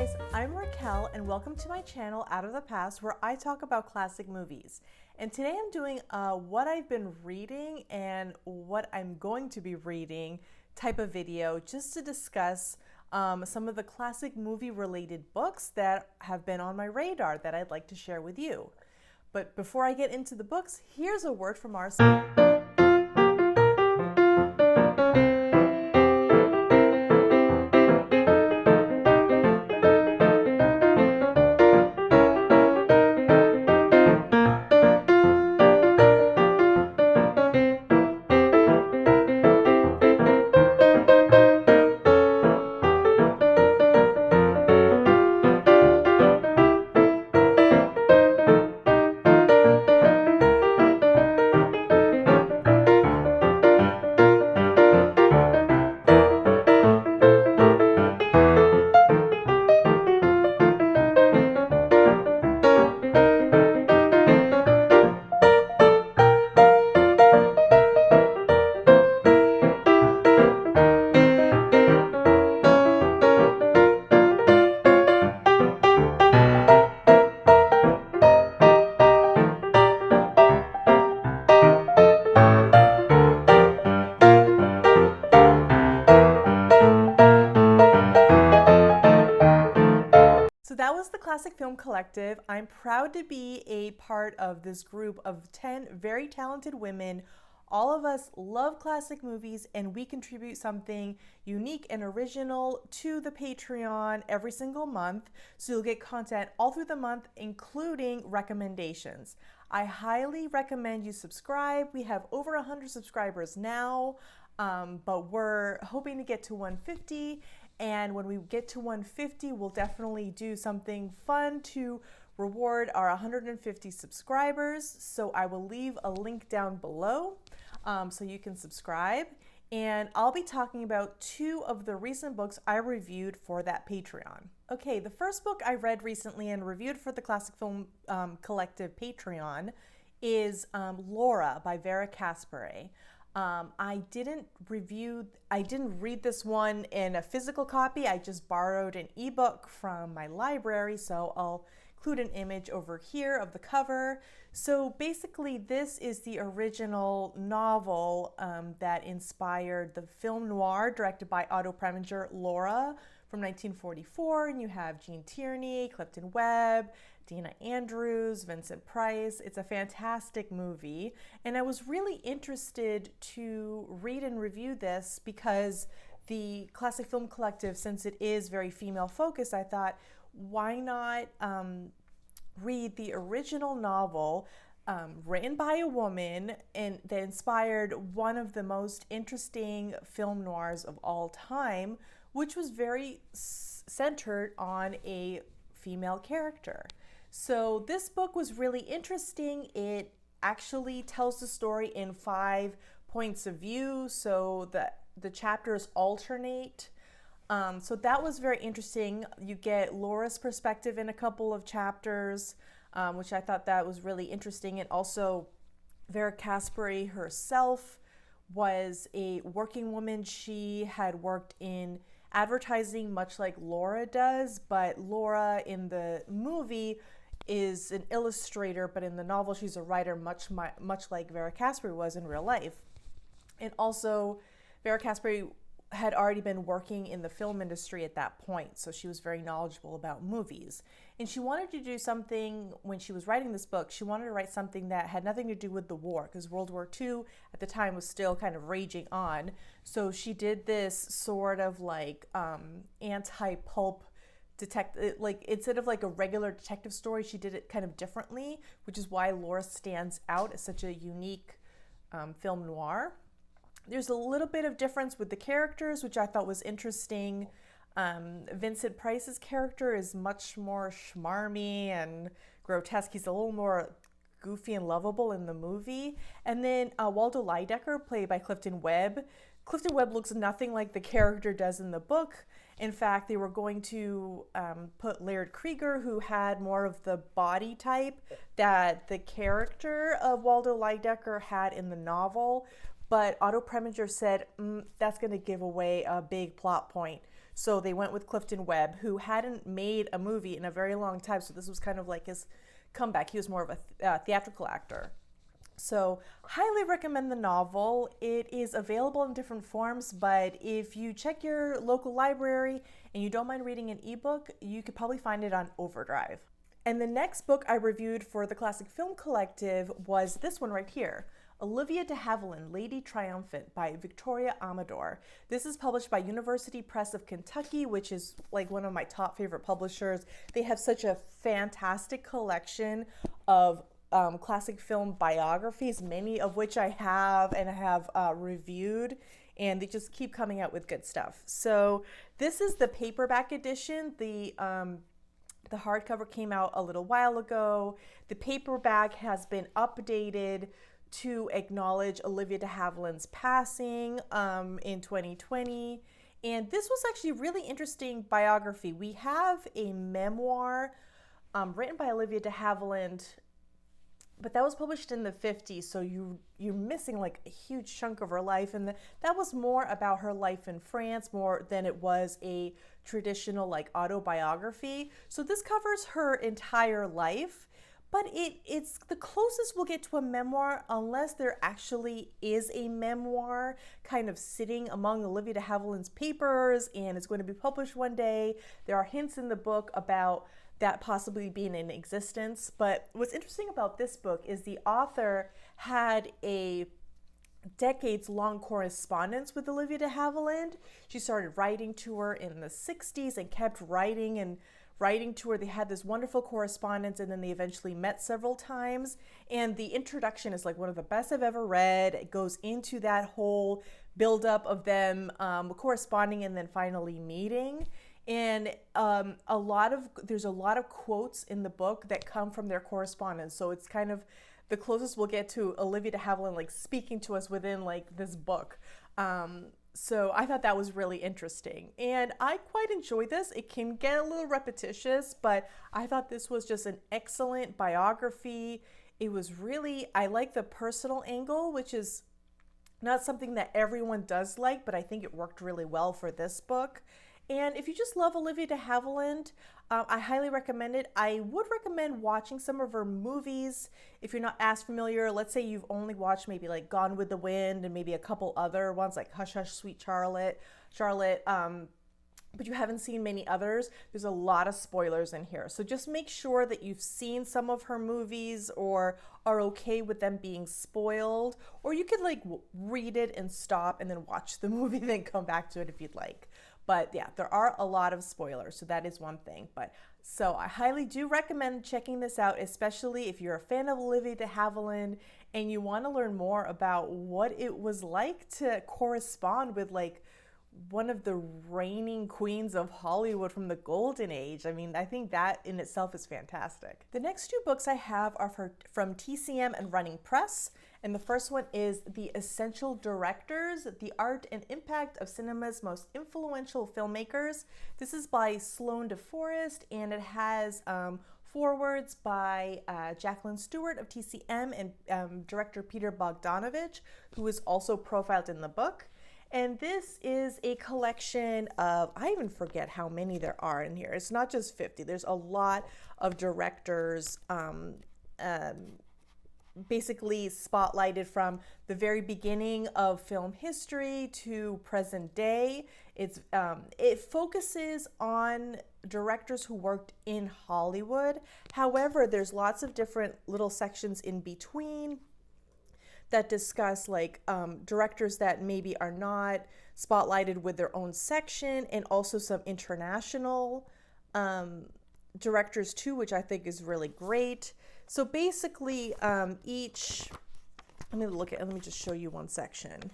guys, I'm Raquel and welcome to my channel Out of the Past, where I talk about classic movies. And today I'm doing what I've been reading and what I'm going to be reading type of video, just to discuss some of the classic movie related books that have been on my radar that I'd like to share with you. But before I get into the books, here's a word from our sponsor. So that was the Classic Film Collective. I'm proud to be a part of this group of 10 very talented women. All of us love classic movies and we contribute something unique and original to the Patreon every single month. So you'll get content all through the month, including recommendations. I highly recommend you subscribe. We have over 100 subscribers now, but we're hoping to get to 150. And when we get to 150, we'll definitely do something fun to reward our 150 subscribers. So I will leave a link down below so you can subscribe. And I'll be talking about 2 of the recent books I reviewed for that Patreon. Okay, the first book I read recently and reviewed for the Classic Film Collective Patreon is Laura by Vera Caspary. I didn't read this one in a physical copy. I just borrowed an ebook from my library, so I'll include an image over here of the cover. So basically this is the original novel that inspired the film noir directed by Otto Preminger, Laura, from 1944, and you have Gene Tierney, Clifton Webb, Dana Andrews, Vincent Price. It's a fantastic movie, and I was really interested to read and review this because the Classic Film Collective, since it is very female focused, I thought, why not read the original novel written by a woman and that inspired one of the most interesting film noirs of all time, which was very centered on a female character. So this book was really interesting. It actually tells the story in 5 points of view, so the chapters alternate. So that was very interesting. You get Laura's perspective in a couple of chapters, which I thought that was really interesting. And also Vera Caspary herself was a working woman. She had worked in advertising much like Laura does, but Laura in the movie is an illustrator, but in the novel she's a writer, much like Vera Caspary was in real life. And also Vera Caspary had already been working in the film industry at that point, so she was very knowledgeable about movies. And she wanted to do something, when she was writing this book, she wanted to write something that had nothing to do with the war, because World War II at the time was still kind of raging on. So she did this sort of like anti-pulp detective, like instead of like a regular detective story, she did it kind of differently, which is why Laura stands out as such a unique film noir. There's a little bit of difference with the characters, which I thought was interesting. Vincent Price's character is much more schmarmy and grotesque. He's a little more goofy and lovable in the movie. And then Waldo Lydecker, played by Clifton Webb. Clifton Webb looks nothing like the character does in the book. In fact, they were going to put Laird Krieger, who had more of the body type that the character of Waldo Lydecker had in the novel. but Otto Preminger said, that's going to give away a big plot point. So they went with Clifton Webb, who hadn't made a movie in a very long time. So this was kind of like his comeback. He was more of a theatrical actor. So highly recommend the novel. It is available in different forms, but if you check your local library and you don't mind reading an ebook, you could probably find it on Overdrive. And the next book I reviewed for the Classic Film Collective was this one right here, Olivia de Havilland, Lady Triumphant by Victoria Amador. This is published by University Press of Kentucky, which is like one of my top favorite publishers. They have such a fantastic collection of classic film biographies, many of which I have and have reviewed, and they just keep coming out with good stuff. So this is the paperback edition. The hardcover came out a little while ago. The paperback has been updated to acknowledge Olivia de Havilland's passing in 2020. And this was actually a really interesting biography. We have a memoir written by Olivia de Havilland, but that was published in the 50s, so you're missing like a huge chunk of her life, and that was more about her life in France more than it was a traditional like autobiography. So this covers her entire life, but it's the closest we'll get to a memoir, unless there actually is a memoir kind of sitting among Olivia de Havilland's papers and it's going to be published one day. There are hints in the book about that possibly being in existence. But what's interesting about this book is the author had a decades-long correspondence with Olivia de Havilland. She started writing to her in the 60s and kept writing and writing to her. They had this wonderful correspondence, and then they eventually met several times. And the introduction is like one of the best I've ever read. It goes into that whole buildup of them corresponding and then finally meeting. And there's a lot of quotes in the book that come from their correspondence. So it's kind of the closest we'll get to Olivia de Havilland like speaking to us within like this book. So I thought that was really interesting. And I quite enjoyed this. It can get a little repetitious, but I thought this was just an excellent biography. It was really, I like the personal angle, which is not something that everyone does like, but I think it worked really well for this book. And if you just love Olivia de Havilland, I highly recommend it. I would recommend watching some of her movies if you're not as familiar. Let's say you've only watched maybe like Gone with the Wind and maybe a couple other ones like Hush Hush Sweet Charlotte, but you haven't seen many others. There's a lot of spoilers in here. So just make sure that you've seen some of her movies or are okay with them being spoiled. Or you could like read it and stop and then watch the movie, then come back to it if you'd like. But yeah, there are a lot of spoilers, so that is one thing. So I highly do recommend checking this out, especially if you're a fan of Olivia de Havilland and you want to learn more about what it was like to correspond with like one of the reigning queens of Hollywood from the golden age. I mean, I think that in itself is fantastic. The next two books I have are from TCM and Running Press. And the first one is The Essential Directors, The Art and Impact of Cinema's Most Influential Filmmakers. This is by Sloane DeForest, and it has forewords by Jacqueline Stewart of TCM and director Peter Bogdanovich, who is also profiled in the book. And this is a collection of, I even forget how many there are in here. It's not just 50. There's a lot of directors basically spotlighted from the very beginning of film history to present day. It focuses on directors who worked in Hollywood. However, there's lots of different little sections in between that discuss like directors that maybe are not spotlighted with their own section, and also some international directors too, which I think is really great. So basically let me just show you one section.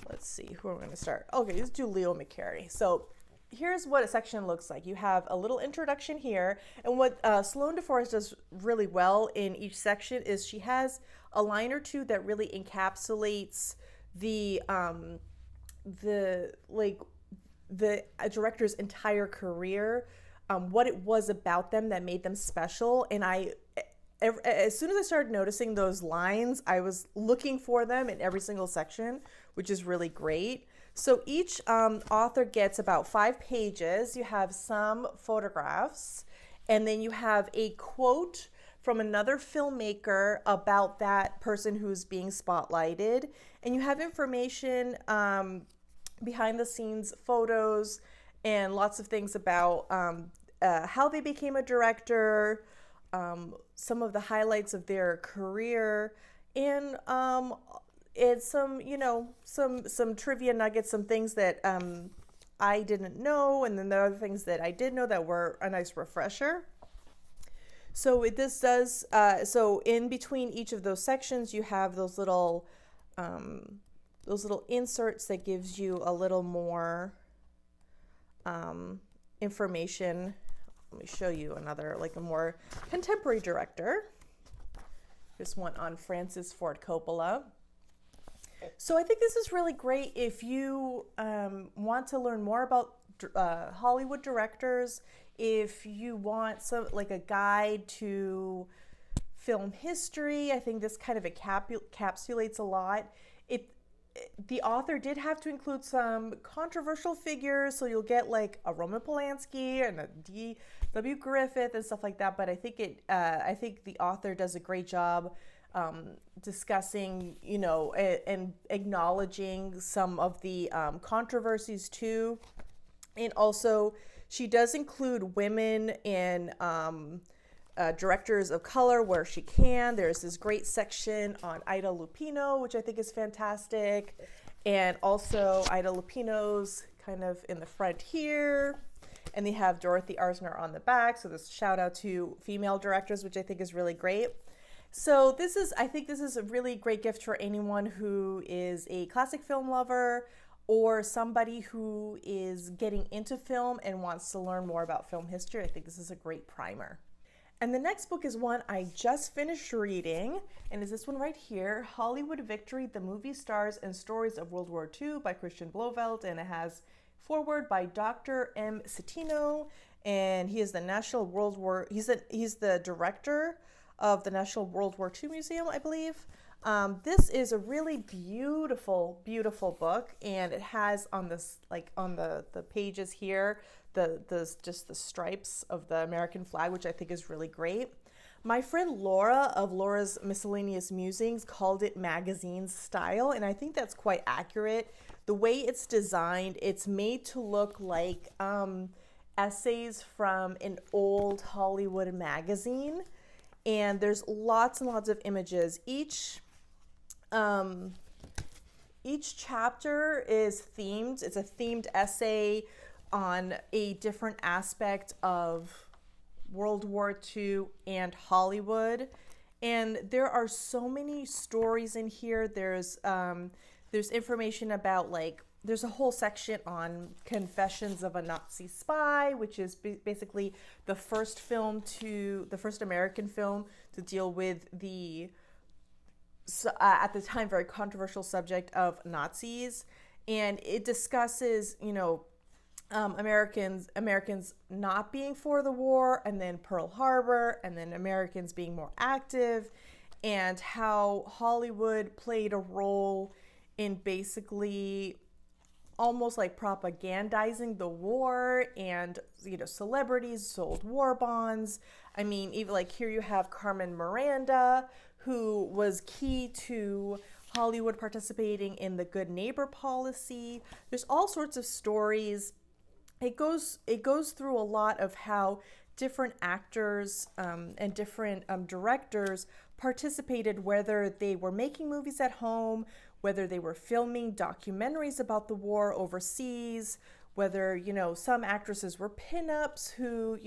Let's see, who are we going to start? Okay, let's do Leo McCarey. So here's what a section looks like. You have a little introduction here, and what Sloane DeForest does really well in each section is she has a line or two that really encapsulates the director's entire career, what it was about them that made them special. And as soon as I started noticing those lines, I was looking for them in every single section, which is really great. So each author gets about 5 pages. You have some photographs, and then you have a quote from another filmmaker about that person who's being spotlighted. And you have information, behind the scenes photos, and lots of things about how they became a director, some of the highlights of their career, and it's some, some trivia nuggets, some things that I didn't know, and then there are other things that I did know that were a nice refresher. So so in between each of those sections, you have those little inserts that gives you a little more information. Let me show you another, like a more contemporary director. This one on Francis Ford Coppola. So I think this is really great if you want to learn more about Hollywood directors, if you want like a guide to film history. I think this kind of encapsulates a lot. The author did have to include some controversial figures, so you'll get like a Roman Polanski and a D.W. Griffith and stuff like that. But I think I think the author does a great job discussing, and acknowledging some of the controversies too. And also, she does include women in directors of color where she can. There's this great section on Ida Lupino, which I think is fantastic. And also Ida Lupino's kind of in the front here. And they have Dorothy Arzner on the back. So this shout out to female directors, which I think is really great. So I think this is a really great gift for anyone who is a classic film lover or somebody who is getting into film and wants to learn more about film history. I think this is a great primer. And the next book is one I just finished reading, and is this one right here, Hollywood Victory, The Movie Stars and Stories of World War II by Christian Blauvelt, and it has foreword by Dr. M. Citino, and he is the he's the director of the National World War II Museum, I believe. This is a really beautiful, beautiful book, and it has on this, like on the pages here, just the stripes of the American flag, which I think is really great. My friend Laura of Laura's Miscellaneous Musings called it magazine style, and I think that's quite accurate. The way it's designed, it's made to look like essays from an old Hollywood magazine, and there's lots and lots of images. Each chapter is themed. It's a themed essay on a different aspect of World War II and Hollywood. And there are so many stories in here. There's information about, like, there's a whole section on Confessions of a Nazi Spy, which is basically the first American film to deal with the at the time very controversial subject of Nazis. And it discusses, Americans not being for the war, and then Pearl Harbor, and then Americans being more active, and how Hollywood played a role in basically almost like propagandizing the war, and celebrities sold war bonds. I mean, even like here you have Carmen Miranda, who was key to Hollywood participating in the good neighbor policy. There's all sorts of stories. It goes through a lot of how different actors and different directors participated, whether they were making movies at home, whether they were filming documentaries about the war overseas, whether, some actresses were pinups who,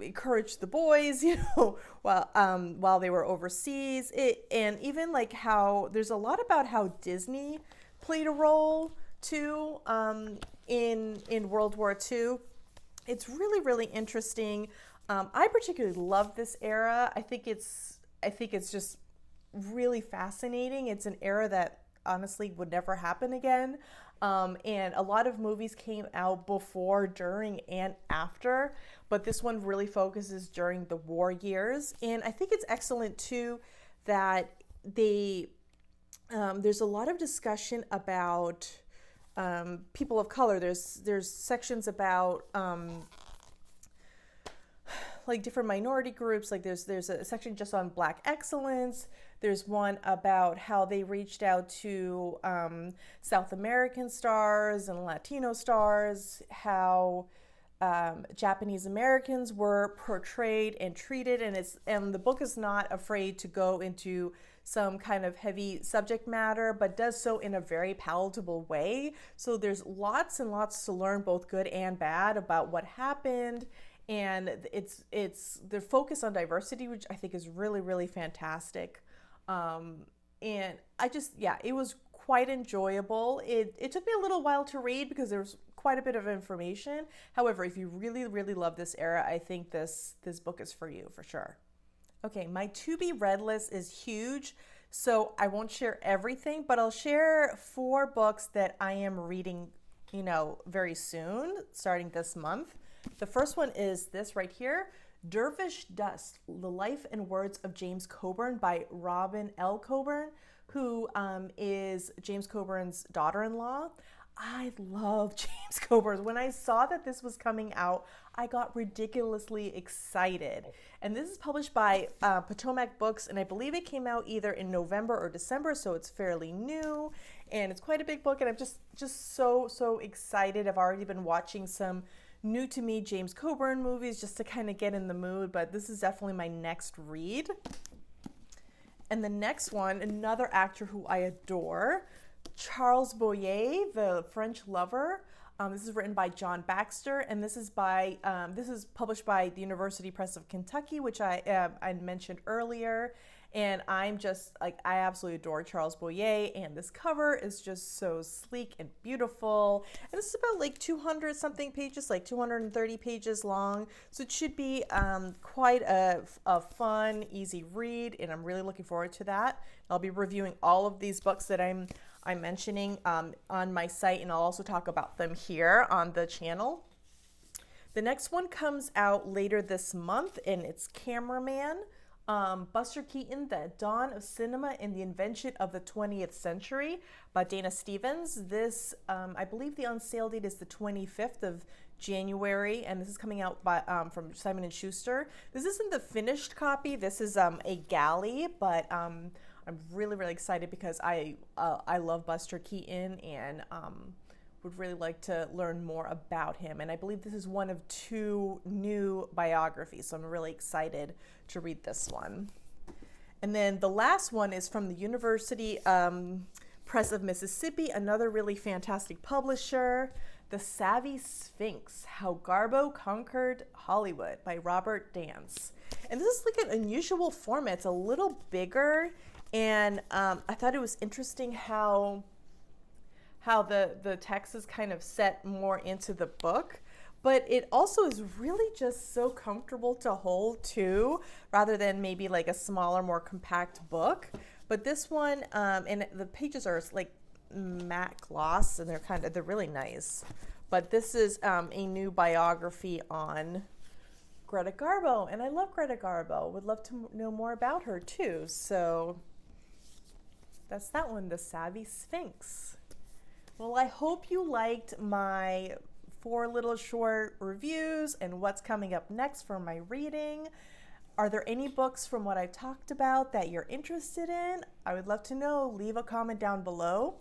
encouraged the boys, while they were overseas. And even like how there's a lot about how Disney played a role too in World War II. It's really, really interesting. I particularly love this era. I think it's just really fascinating. It's an era that honestly would never happen again. And a lot of movies came out before, during, and after, but this one really focuses during the war years. And I think it's excellent too that there's a lot of discussion about people of color. There's sections about like different minority groups. Like there's a section just on Black excellence. There's one about how they reached out to South American stars and Latino stars, how Japanese Americans were portrayed and treated, and the book is not afraid to go into some kind of heavy subject matter, but does so in a very palatable way. So there's lots and lots to learn, both good and bad, about what happened. And it's the focus on diversity, which I think is really, really fantastic. And it was quite enjoyable. It took me a little while to read because there was quite a bit of information. However, if you really, really love this era, I think this book is for you for sure. Okay, my to be read list is huge, so I won't share everything, but I'll share 4 books that I am reading, very soon, starting this month. The first one is this right here, Dervish Dust, The Life and Words of James Coburn by Robyn L. Coburn, who is James Coburn's daughter-in-law. I love James Coburn. When I saw that this was coming out, I got ridiculously excited. And this is published by Potomac Books, and I believe it came out either in November or December, so it's fairly new. And it's quite a big book, and I'm just so excited. I've already been watching some new to me James Coburn movies just to kind of get in the mood, but this is definitely my next read. And the next one, another actor who I adore, Charles Boyer, The French Lover. This is written by John Baxter, and this is published by the University Press of Kentucky, which I mentioned earlier. And I absolutely adore Charles Boyer, and this cover is just so sleek and beautiful. And this is about like 200 something pages, like 230 pages long. So it should be quite a fun, easy read, and I'm really looking forward to that. I'll be reviewing all of these books that I'm mentioning on my site, and I'll also talk about them here on the channel. The next one comes out later this month, and it's Cameraman. Buster Keaton, The Dawn of Cinema and the Invention of the 20th Century by Dana Stevens. This, I believe the on sale date is the 25th of January, and this is coming out by from Simon & Schuster. This isn't the finished copy. This is a galley, but I'm really, really excited because I love Buster Keaton and would really like to learn more about him. And I believe this is one of 2 new biographies, so I'm really excited to read this one. And then the last one is from the University Press of Mississippi, another really fantastic publisher, The Savvy Sphinx, How Garbo Conquered Hollywood by Robert Dance. And this is like an unusual format. It's a little bigger, and I thought it was interesting how the text is kind of set more into the book, but it also is really just so comfortable to hold too, rather than maybe like a smaller, more compact book. But this one, and the pages are like matte gloss, and they're really nice. But this is a new biography on Greta Garbo, and I love Greta Garbo. Would love to know more about her too. So that's that one, The Savvy Sphinx. Well, I hope you liked my 4 little short reviews and what's coming up next for my reading. Are there any books from what I've talked about that you're interested in? I would love to know. Leave a comment down below.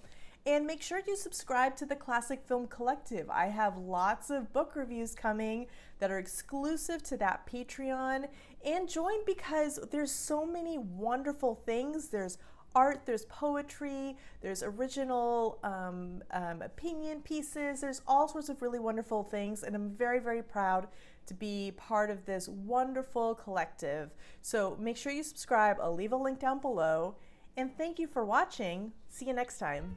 And make sure you subscribe to the Classic Film Collective. I have lots of book reviews coming that are exclusive to that Patreon. And join because there's so many wonderful things. There's art, there's poetry, there's original opinion pieces, there's all sorts of really wonderful things, and I'm very, very proud to be part of this wonderful collective. So make sure you subscribe. I'll leave a link down below, and thank you for watching. See you next time.